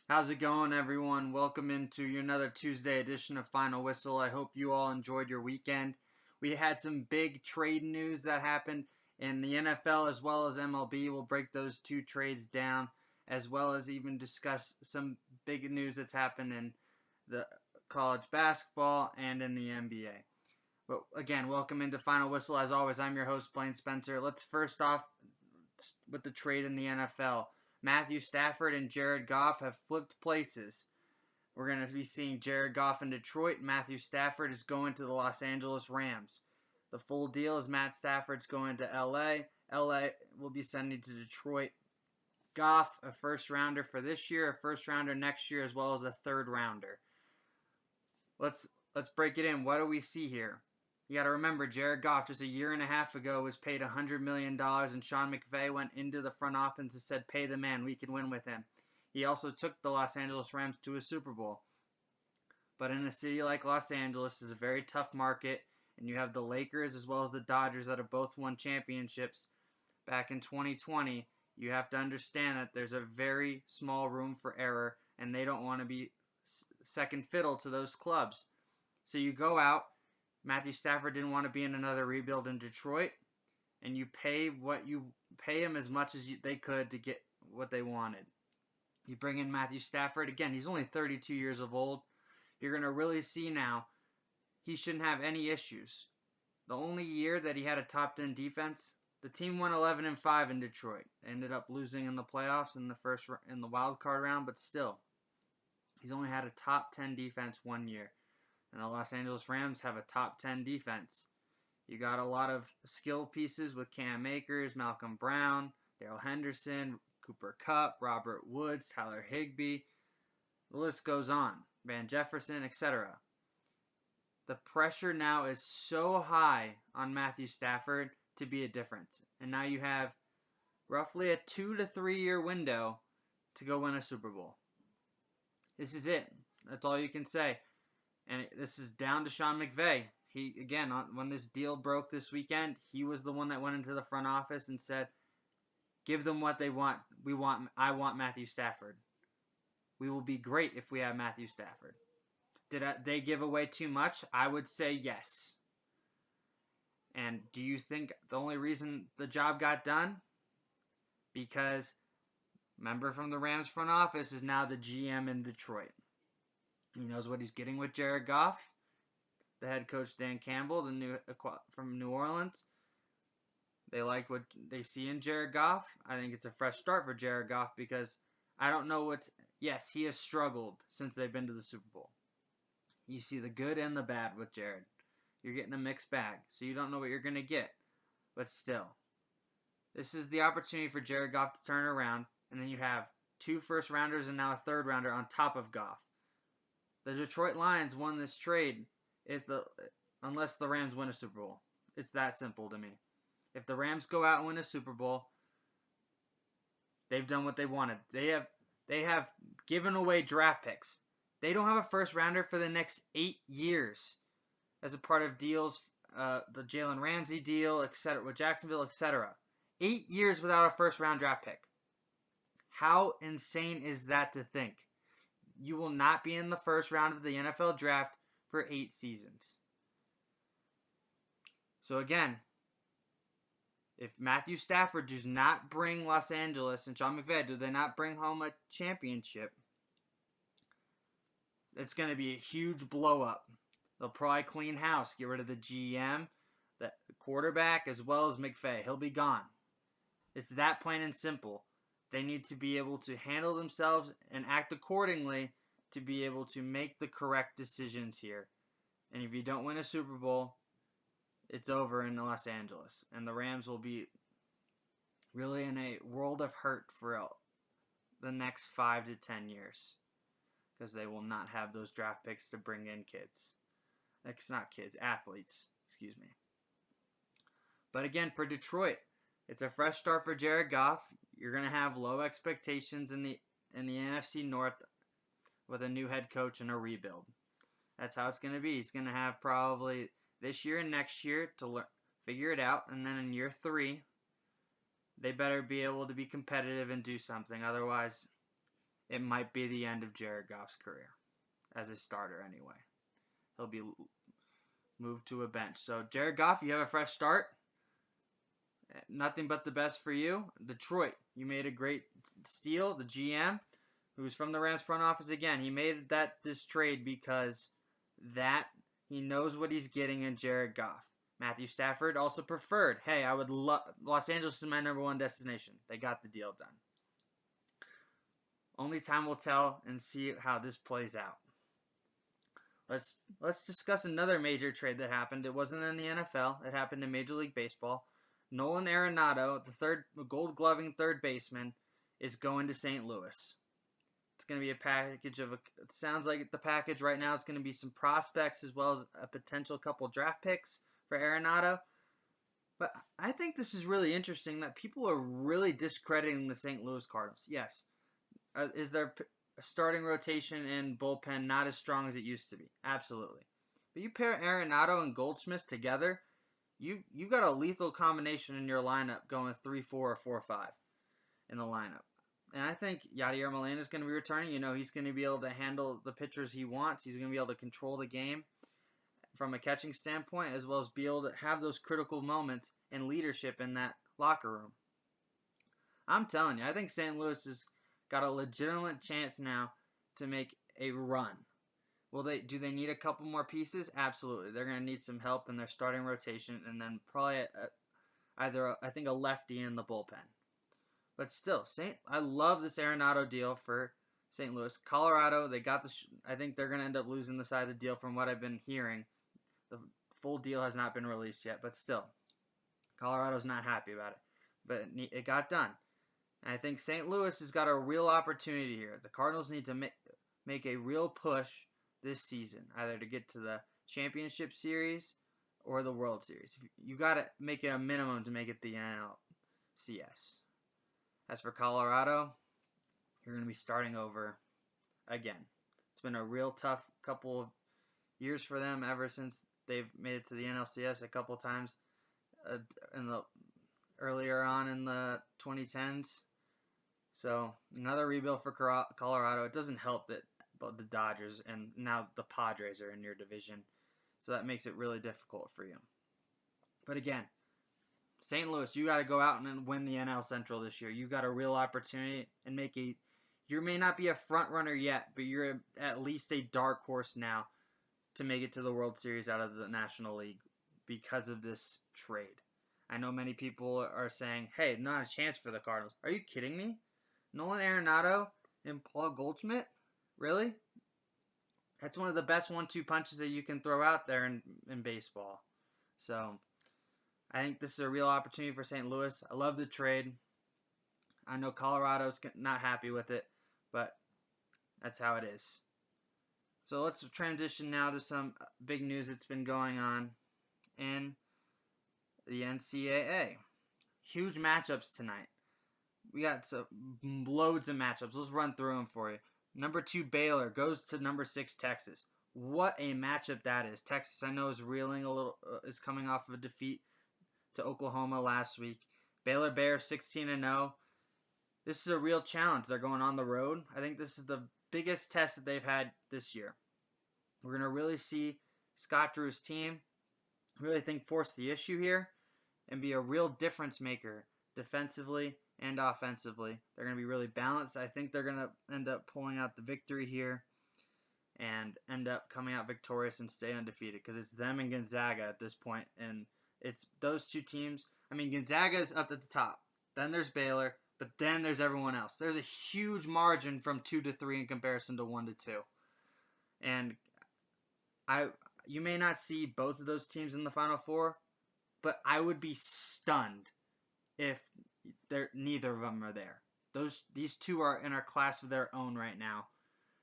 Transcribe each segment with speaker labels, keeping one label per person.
Speaker 1: How's it going, everyone? Welcome into another Tuesday edition of Final Whistle. I hope you all enjoyed your weekend. We had some big trade news that happened in the NFL as well as MLB. We'll break those two trades down, as well as even discuss some big news that's happened in the college basketball and in the NBA. But again, welcome into Final Whistle. As always, I'm your host, Blaine Spencer. Let's first off with the trade in the NFL. Matthew Stafford and Jared Goff have flipped places. We're going to be seeing Jared Goff in Detroit. Matthew Stafford is going to the Los Angeles Rams. The full deal is Matt Stafford's going to LA. LA will be sending to Detroit Goff, a first rounder for this year, a first rounder next year, as well as a third rounder. Let's break it in. What do we see here? You got to remember, Jared Goff just a year and a half ago was paid $100 million, and Sean McVay went into the front office and said, pay the man, we can win with him. He also took the Los Angeles Rams to a Super Bowl. But in a city like Los Angeles, it's a very tough market, and you have the Lakers as well as the Dodgers that have both won championships back in 2020. You have to understand that there's a very small room for error, and they don't want to be second fiddle to those clubs. So you go out. Matthew Stafford didn't want to be in another rebuild in Detroit, and you pay him as much as they could to get what they wanted. You bring in Matthew Stafford again. He's only 32 years old. You're going to really see now he shouldn't have any issues. The only year that he had a top 10 defense, the team won 11-5 in Detroit. They ended up losing in the playoffs in the wild card round, but still, he's only had a top 10 defense 1 year. And the Los Angeles Rams have a top 10 defense. You got a lot of skill pieces with Cam Akers, Malcolm Brown, Darrell Henderson, Cooper Kupp, Robert Woods, Tyler Higbee. The list goes on. Van Jefferson, etc. The pressure now is so high on Matthew Stafford to be a difference. And now you have roughly a 2 to 3 year window to go win a Super Bowl. This is it. That's all you can say. And this is down to Sean McVay. He, again, when this deal broke this weekend, he was the one that went into the front office and said, give them what they want. I want Matthew Stafford. We will be great if we have Matthew Stafford. Did they give away too much? I would say yes. And do you think the only reason the job got done? Because member from the Rams front office is now the GM in Detroit. He knows what he's getting with Jared Goff. The head coach, Dan Campbell, from New Orleans. They like what they see in Jared Goff. I think it's a fresh start for Jared Goff because I don't know yes, he has struggled since they've been to the Super Bowl. You see the good and the bad with Jared. You're getting a mixed bag, so you don't know what you're going to get. But still, this is the opportunity for Jared Goff to turn around, and then you have 2 first rounders and now a third rounder on top of Goff. The Detroit Lions won this trade unless the Rams win a Super Bowl. It's that simple to me. If the Rams go out and win a Super Bowl, they've done what they wanted. They have given away draft picks. They don't have a first rounder for the next 8 years as a part of deals, the Jalen Ramsey deal, etc., with Jacksonville, etc. 8 years without a first round draft pick. How insane is that to think? You will not be in the first round of the NFL draft for 8 seasons. So again, if Matthew Stafford does not bring Los Angeles and Sean McVay, do they not bring home a championship, it's going to be a huge blow up. They'll probably clean house, get rid of the GM, the quarterback, as well as McVay. He'll be gone. It's that plain and simple. They need to be able to handle themselves and act accordingly to be able to make the correct decisions here. And if you don't win a Super Bowl, it's over in Los Angeles. And the Rams will be really in a world of hurt for the next 5 to 10 years. Because they will not have those draft picks to bring in athletes. Excuse me. But again, for Detroit, it's a fresh start for Jared Goff. You're going to have low expectations in the NFC North with a new head coach and a rebuild. That's how it's going to be. He's going to have probably this year and next year to figure it out. And then in year 3, they better be able to be competitive and do something. Otherwise, it might be the end of Jared Goff's career as a starter anyway. He'll be moved to a bench. So, Jared Goff, you have a fresh start. Nothing but the best for you. Detroit, you made a great steal. The GM, who's from the Rams front office again, he made this trade because he knows what he's getting in Jared Goff. Matthew Stafford also preferred, hey, I would love Los Angeles is my number one destination. They got the deal done. Only time will tell and see how this plays out. Let's discuss another major trade that happened. It wasn't in the NFL. It happened in Major League Baseball. Nolan Arenado, the gold gloving third baseman, is going to St. Louis. It's going to be a package of, it sounds like the package right now is going to be some prospects as well as a potential couple draft picks for Arenado. But I think this is really interesting that people are really discrediting the St. Louis Cardinals. Yes. Is their starting rotation and bullpen not as strong as it used to be? Absolutely. But you pair Arenado and Goldschmidt together, you got a lethal combination in your lineup going 3-4 or 4-5 in the lineup. And I think Yadier Molina is going to be returning. He's going to be able to handle the pitchers he wants. He's going to be able to control the game from a catching standpoint, as well as be able to have those critical moments and leadership in that locker room. I'm telling you, I think St. Louis has got a legitimate chance now to make a run. Do they need a couple more pieces? Absolutely. They're going to need some help in their starting rotation, and then probably a lefty in the bullpen. But still, I love this Arenado deal for St. Louis. Colorado, they got I think they're going to end up losing the side of the deal from what I've been hearing. The full deal has not been released yet, but still, Colorado's not happy about it. But it got done. And I think St. Louis has got a real opportunity here. The Cardinals need to make a real push this season, either to get to the championship series or the World Series. You got to make it a minimum to make it the NLCS. As for Colorado, you're going to be starting over again. It's been a real tough couple of years for them ever since they've made it to the NLCS a couple times earlier on in the 2010s. So another rebuild for Colorado. It doesn't help that the Dodgers and now the Padres are in your division. So that makes it really difficult for you. But again, St. Louis, you got to go out and win the NL Central this year. You got a real opportunity and you may not be a front runner yet, but you're at least a dark horse now to make it to the World Series out of the National League because of this trade. I know many people are saying, hey, not a chance for the Cardinals. Are you kidding me? Nolan Arenado and Paul Goldschmidt? Really? That's one of the best 1-2 punches that you can throw out there in baseball. So I think this is a real opportunity for St. Louis. I love the trade. I know Colorado's not happy with it, but that's how it is. So let's transition now to some big news that's been going on in the NCAA. Huge matchups tonight. We got loads of matchups. Let's run through them for you. Number 2 Baylor goes to number 6 Texas. What a matchup that is. Texas, I know, is reeling a little. Is coming off of a defeat to Oklahoma last week. Baylor Bears 16-0. This is a real challenge. They're going on the road. I think this is the biggest test that they've had this year. We're going to really see Scott Drew's team really force the issue here and be a real difference maker defensively and offensively. They're going to be really balanced. I think they're going to end up pulling out the victory here and end up coming out victorious and stay undefeated because it's them and Gonzaga at this point, and it's those two teams. I mean, Gonzaga is up at the top. Then there's Baylor, but then there's everyone else. There's a huge margin from 2 to 3 in comparison to 1 to 2. And you may not see both of those teams in the Final Four, but I would be stunned if neither of them are there. These two are in a class of their own right now.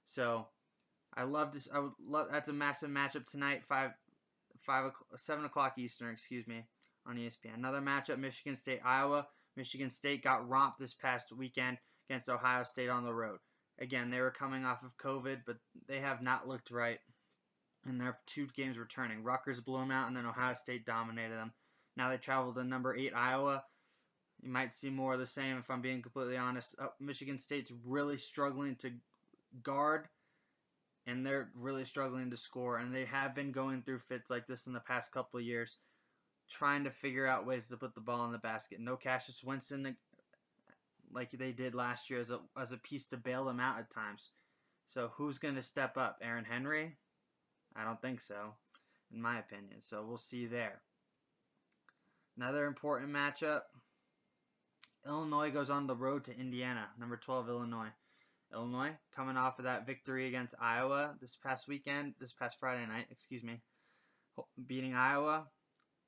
Speaker 1: So I love this. I would love. That's a massive matchup tonight. 7 o'clock Eastern. On ESPN. Another matchup: Michigan State, Iowa. Michigan State got romped this past weekend against Ohio State on the road. Again, they were coming off of COVID, but they have not looked right in their 2 games returning. Rutgers blew them out, and then Ohio State dominated them. Now they travel to number 8 Iowa. You might see more of the same if I'm being completely honest. Michigan State's really struggling to guard, and they're really struggling to score, and they have been going through fits like this in the past couple of years, trying to figure out ways to put the ball in the basket. No Cassius Winston like they did last year as a piece to bail them out at times. So who's going to step up? Aaron Henry? I don't think so, in my opinion. So we'll see there. Another important matchup. Illinois goes on the road to Indiana, number 12 Illinois. Illinois coming off of that victory against Iowa this past Friday night, beating Iowa.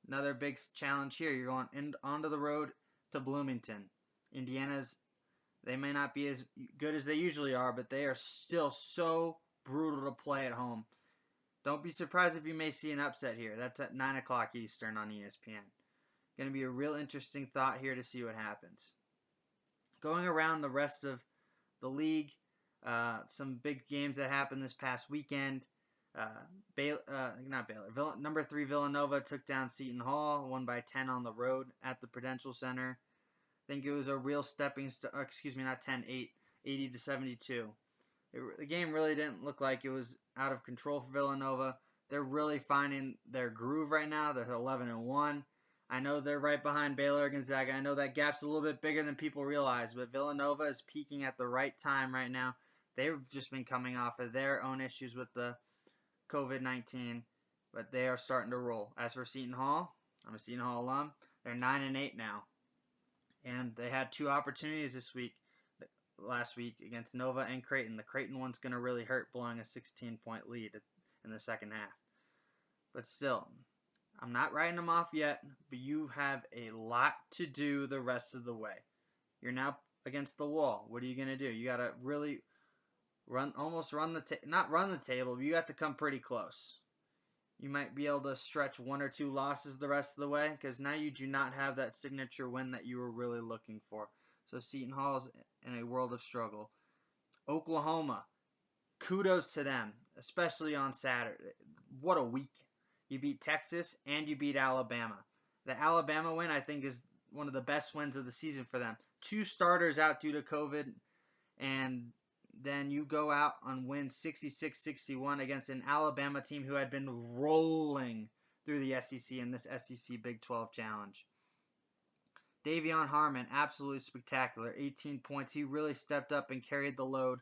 Speaker 1: Another big challenge here. You're going onto the road to Bloomington. They may not be as good as they usually are, but they are still so brutal to play at home. Don't be surprised if you may see an upset here. That's at 9 o'clock Eastern on ESPN. Going to be a real interesting thought here to see what happens. Going around the rest of the league, some big games that happened this past weekend. Number 3 Villanova took down Seton Hall, won by 10 on the road at the Prudential Center. I think it was a real 80-72. The game really didn't look like it was out of control for Villanova. They're really finding their groove right now. They're 11-1. I know they're right behind Baylor and Gonzaga. I know that gap's a little bit bigger than people realize, but Villanova is peaking at the right time right now. They've just been coming off of their own issues with the COVID-19, but they are starting to roll. As for Seton Hall, I'm a Seton Hall alum. They're 9-8 now, and they had 2 opportunities last week against Nova and Creighton. The Creighton one's going to really hurt, blowing a 16-point lead in the second half. But still, I'm not writing them off yet, but you have a lot to do the rest of the way. You're now against the wall. What are you going to do? You got to really not run the table, but you have to come pretty close. You might be able to stretch 1 or 2 losses the rest of the way, because now you do not have that signature win that you were really looking for. So Seton Hall is in a world of struggle. Oklahoma, kudos to them, especially on Saturday. What a week. You beat Texas and you beat Alabama. The Alabama win, I think, is one of the best wins of the season for them. 2 starters out due to COVID, and then you go out and win 66-61 against an Alabama team who had been rolling through the SEC in this SEC Big 12 Challenge. Davion Harmon, absolutely spectacular. 18 points. He really stepped up and carried the load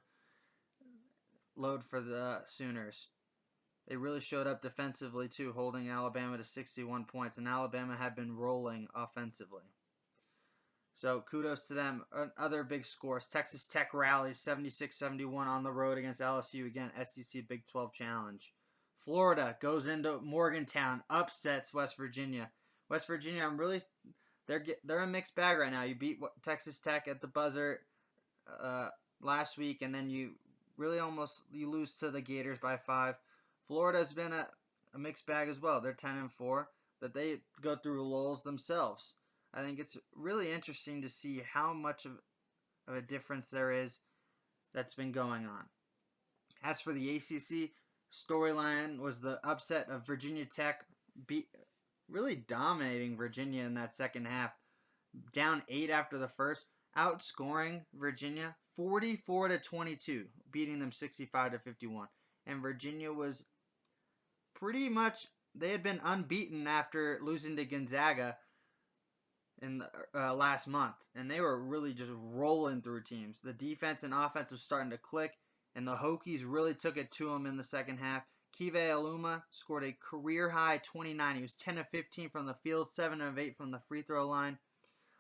Speaker 1: for the Sooners. They really showed up defensively, too, holding Alabama to 61 points. And Alabama had been rolling offensively. So kudos to them. Other big scores. Texas Tech rallies 76-71 on the road against LSU. Again, SEC Big 12 Challenge. Florida goes into Morgantown, upsets West Virginia. West Virginia, they're a mixed bag right now. You beat Texas Tech at the buzzer last week, and then you lose to the Gators by 5. Florida's been a mixed bag as well. They're 10-4, but they go through lulls themselves. I think it's really interesting to see how much of a difference there is that's been going on. As for the ACC, storyline was the upset of Virginia Tech really dominating Virginia in that second half. Down 8 after the first, outscoring Virginia 44-22, beating them 65-51. And Virginia was pretty much, they had been unbeaten after losing to Gonzaga in the, last month, and they were really just rolling through teams. The defense and offense was starting to click, and the Hokies really took it to them in the second half. Kive Aluma scored a career-high 29. He was 10 of 15 from the field, 7 of 8 from the free throw line.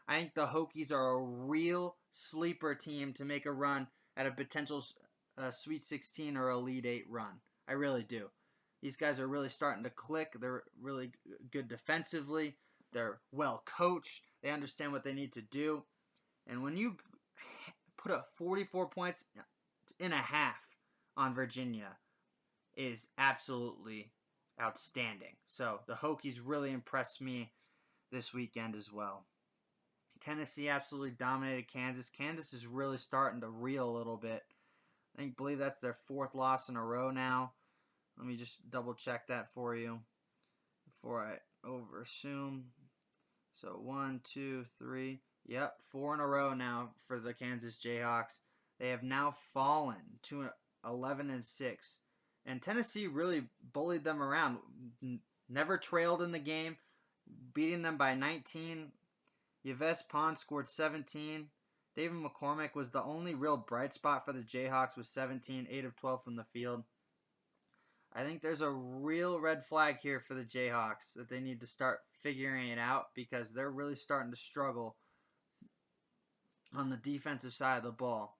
Speaker 1: I think the Hokies are a real sleeper team to make a run at a potential Sweet 16 or Elite 8 run. I really do. These guys are really starting to click. They're really good defensively. They're well coached. They understand what they need to do. And when you put up 44 points in a half on Virginia, is absolutely outstanding. So the Hokies really impressed me this weekend as well. Tennessee absolutely dominated Kansas. Kansas is really starting to reel a little bit. I believe that's their 4th loss in a row now. Let me just double check that for you before I overassume. So 1, 2, 3. Yep, 4 in a row now for the Kansas Jayhawks. They have now fallen to 11-6, and Tennessee really bullied them around. Never trailed in the game, beating them by 19. Yves Pons scored 17. David McCormick was the only real bright spot for the Jayhawks with 17, 8 of 12 from the field. I think there's a real red flag here for the Jayhawks that they need to start figuring it out because they're really starting to struggle on the defensive side of the ball.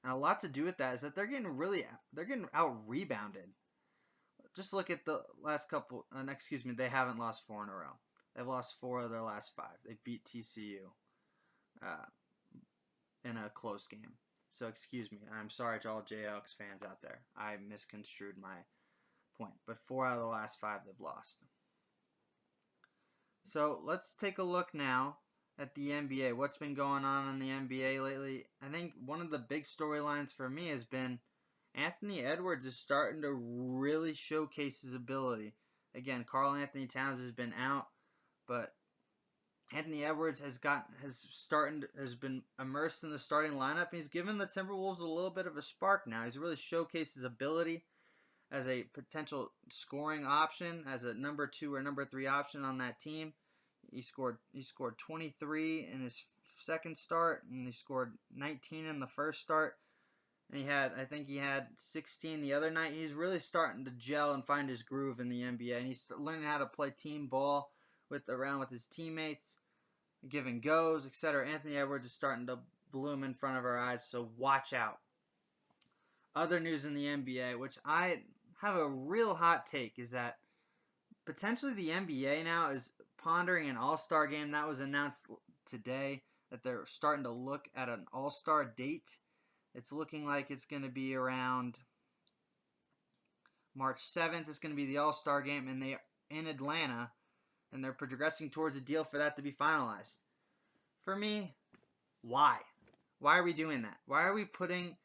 Speaker 1: And a lot to do with that is that they're getting out rebounded. Just look at the last couple. They haven't lost 4 in a row. They've lost 4 of their last 5. They beat TCU in a close game. So excuse me. I'm sorry to all Jayhawks fans out there. I misconstrued my point. But 4 out of the last 5 they've lost. So let's take a look now at the NBA. What's been going on in the NBA lately? I think one of the big storylines for me has been Anthony Edwards is starting to really showcase his ability. Again, Karl Anthony Towns has been out, but Anthony Edwards has been immersed in the starting lineup. And he's given the Timberwolves a little bit of a spark now. He's really showcased his ability as a potential scoring option, as a number 2 or number 3 option on that team. He scored 23 in his second start, and he scored 19 in the first start. And I think he had 16 the other night. He's really starting to gel and find his groove in the NBA, and he's learning how to play team ball around with his teammates, giving goes, etc. Anthony Edwards is starting to bloom in front of our eyes, so watch out. Other news in the NBA, which I have a real hot take, is that potentially the NBA now is pondering an all-star game. That was announced today that they're starting to look at an all-star date. It's looking like it's going to be around March 7th. It's going to be the all-star game in Atlanta, and they're progressing towards a deal for that to be finalized. For me, why? Why are we doing that? Why are we putting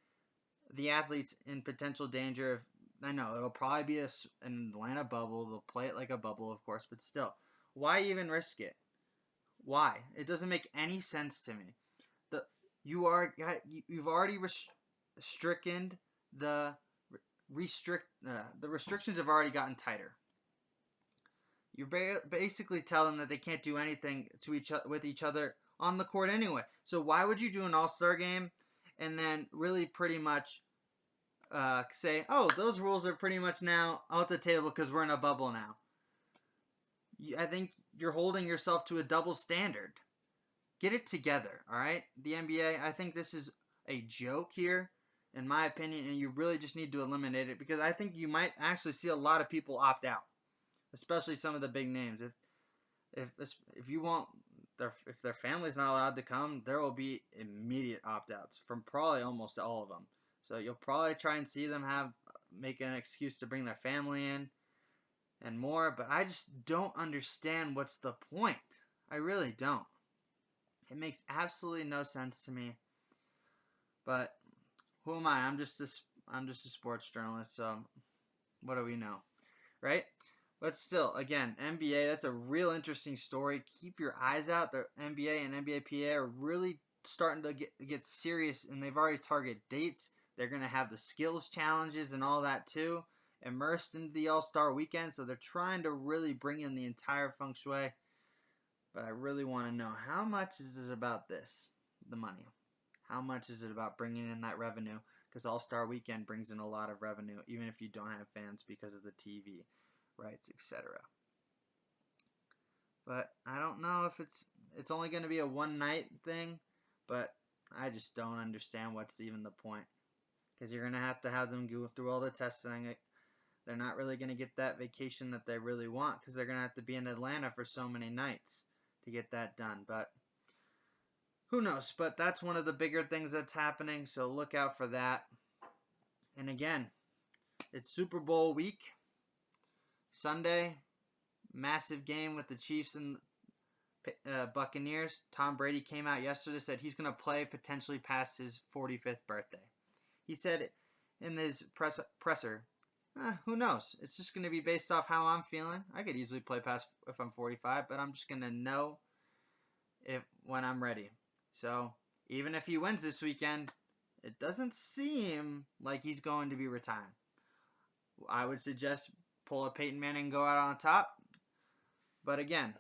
Speaker 1: the athletes in potential danger? I know it'll probably be an Atlanta bubble. They'll play it like a bubble, of course, but still, why even risk it? Why? It doesn't make any sense to me. You've already restricted the restrictions have already gotten tighter. You're basically telling them that they can't do anything with each other on the court anyway. So why would you do an all-star game and then really pretty much say, oh, those rules are pretty much now out the table because we're in a bubble now? I think you're holding yourself to a double standard. Get it together, all right? The NBA, I think this is a joke here, in my opinion, and you really just need to eliminate it because I think you might actually see a lot of people opt out, especially some of the big names. If you want, if their family's not allowed to come, there will be immediate opt-outs from probably almost all of them. So you'll probably try and see them make an excuse to bring their family in and more, but I just don't understand what's the point. I really don't. It makes absolutely no sense to me. But who am I? I'm just a sports journalist, so what do we know, right? But still, again, NBA, that's a real interesting story. Keep your eyes out. The NBA and NBAPA are really starting to get serious, and they've already targeted dates. They're going to have the skills challenges and all that too, immersed into the All-Star weekend. So they're trying to really bring in the entire feng shui. But I really want to know, how much is it about this, the money? How much is it about bringing in that revenue? Because All-Star Weekend brings in a lot of revenue, even if you don't have fans because of the TV rights, etc. But I don't know if it's only going to be a one-night thing, but I just don't understand what's even the point. Because you're going to have them go through all the testing. They're not really going to get that vacation that they really want because they're going to have to be in Atlanta for so many nights to get that done. But who knows? But that's one of the bigger things that's happening, so look out for that. And again, it's Super Bowl week. Sunday, massive game with the Chiefs and Buccaneers. Tom Brady came out yesterday, said he's going to play potentially past his 45th birthday. He said in his presser, who knows? It's just going to be based off how I'm feeling. I could easily play past if I'm 45, but I'm just going to know when I'm ready. So even if he wins this weekend, it doesn't seem like he's going to be retired. I would suggest pull a Peyton Manning and go out on top. But again,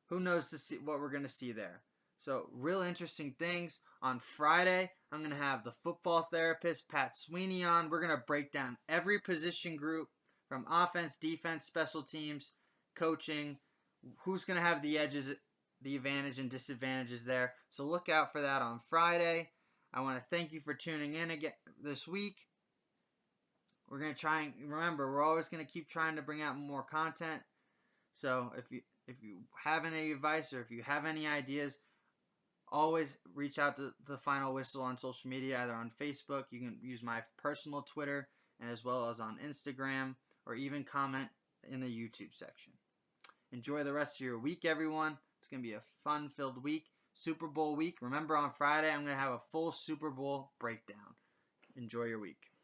Speaker 1: who knows to see what we're going to see there. So real interesting things. On Friday, I'm going to have the football therapist, Pat Sweeney, on. We're going to break down every position group from offense, defense, special teams, coaching, who's going to have the edges, the advantage and disadvantages there. So look out for that on Friday. I want to thank you for tuning in again this week. We're going to try and remember, we're always going to keep trying to bring out more content. So if you have any advice or if you have any ideas, always reach out to the Final Whistle on social media, either on Facebook. You can use my personal Twitter, and as well as on Instagram, or even comment in the YouTube section. Enjoy the rest of your week, everyone. It's going to be a fun-filled week. Super Bowl week. Remember, on Friday, I'm going to have a full Super Bowl breakdown. Enjoy your week.